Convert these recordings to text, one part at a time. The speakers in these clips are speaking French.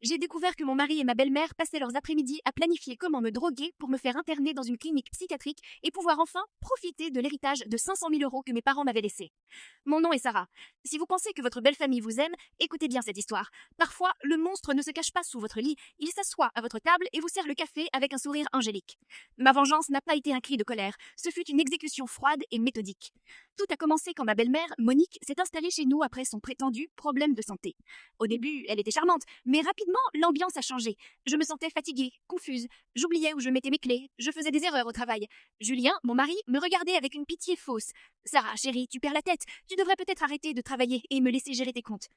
J'ai découvert que mon mari et ma belle-mère passaient leurs après-midi à planifier comment me droguer pour me faire interner dans une clinique psychiatrique et pouvoir enfin profiter de l'héritage de 500 000 euros que mes parents m'avaient laissé. Mon nom est Sarah. Si vous pensez que votre belle famille vous aime, écoutez bien cette histoire. Parfois, le monstre ne se cache pas sous votre lit, il s'assoit à votre table et vous sert le café avec un sourire angélique. Ma vengeance n'a pas été un cri de colère, ce fut une exécution froide et méthodique. Tout a commencé quand ma belle-mère, Monique, s'est installée chez nous après son prétendu problème de santé. Au début, elle était charmante, mais rapidement, l'ambiance a changé. Je me sentais fatiguée, confuse, j'oubliais où je mettais mes clés, je faisais des erreurs au travail. Julien, mon mari, me regardait avec une pitié fausse. Sarah, chérie, tu perds la tête, tu devrais peut-être arrêter de travailler et me laisser gérer tes comptes.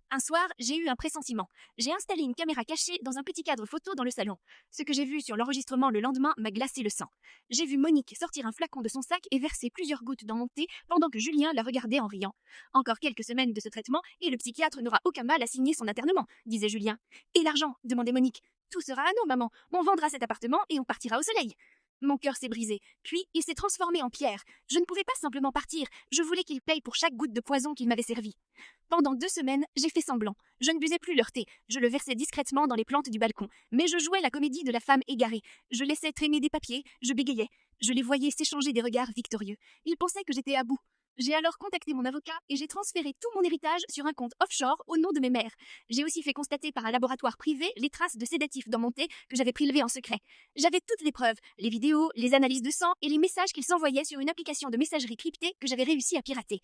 Un soir, j'ai eu un pressentiment. J'ai installé une caméra cachée dans un petit cadre photo dans le salon. Ce que j'ai vu sur l'enregistrement le lendemain m'a glacé le sang. J'ai vu Monique sortir un flacon de son sac et verser plusieurs gouttes dans mon thé pendant que Julien la regardait en riant. Encore quelques semaines de ce traitement et le psychiatre n'aura aucun mal à signer son internement, disait Julien. Et l'argent, demandait Monique. Tout sera à nous, maman. On vendra cet appartement et on partira au soleil. Mon cœur s'est brisé, puis il s'est transformé en pierre. Je ne pouvais pas simplement partir, je voulais qu'il paye pour chaque goutte de poison qu'il m'avait servi. Pendant 2 semaines, j'ai fait semblant. Je ne buvais plus leur thé, je le versais discrètement dans les plantes du balcon, mais je jouais la comédie de la femme égarée. Je laissais traîner des papiers, je bégayais. Je les voyais s'échanger des regards victorieux. Ils pensaient que j'étais à bout. J'ai alors contacté mon avocat et j'ai transféré tout mon héritage sur un compte offshore au nom de mes mères. J'ai aussi fait constater par un laboratoire privé les traces de sédatifs dans mon thé que j'avais prélevés en secret. J'avais toutes les preuves, les vidéos, les analyses de sang et les messages qu'ils s'envoyaient sur une application de messagerie cryptée que j'avais réussi à pirater.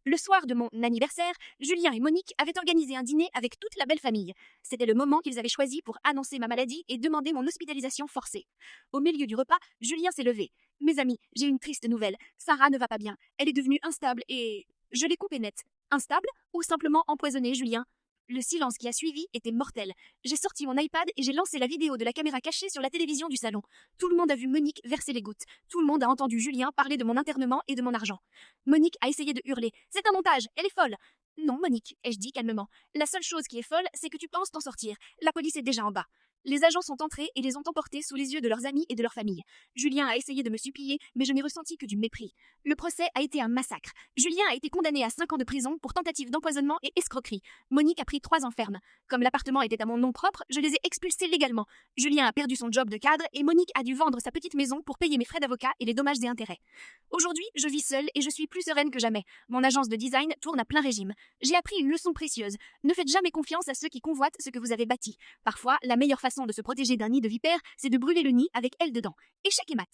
Le soir de mon anniversaire, Julien et Monique avaient organisé un dîner avec toute la belle famille. C'était le moment qu'ils avaient choisi pour annoncer ma maladie et demander mon hospitalisation forcée. Au milieu du repas, Julien s'est levé. Mes amis, j'ai une triste nouvelle. Sarah ne va pas bien. Elle est devenue instable et... Je l'ai coupée net. Instable ou simplement empoisonnée, Julien? Le silence qui a suivi était mortel. J'ai sorti mon iPad et j'ai lancé la vidéo de la caméra cachée sur la télévision du salon. Tout le monde a vu Monique verser les gouttes. Tout le monde a entendu Julien parler de mon internement et de mon argent. Monique a essayé de hurler. C'est un montage, elle est folle. Non, Monique, ai-je dit calmement. La seule chose qui est folle, c'est que tu penses t'en sortir. La police est déjà en bas. Les agents sont entrés et les ont emportés sous les yeux de leurs amis et de leur famille. Julien a essayé de me supplier, mais je n'ai ressenti que du mépris. Le procès a été un massacre. Julien a été condamné à 5 ans de prison pour tentative d'empoisonnement et escroquerie. Monique a pris 3 ans ferme. Comme l'appartement était à mon nom propre, je les ai expulsés légalement. Julien a perdu son job de cadre et Monique a dû vendre sa petite maison pour payer mes frais d'avocat et les dommages et intérêts. Aujourd'hui, je vis seule et je suis plus sereine que jamais. Mon agence de design tourne à plein régime. J'ai appris une leçon précieuse. Ne faites jamais confiance à ceux qui convoitent ce que vous avez bâti. Parfois, la meilleure façon de se protéger d'un nid de vipères, c'est de brûler le nid avec elle dedans. Échec et mat.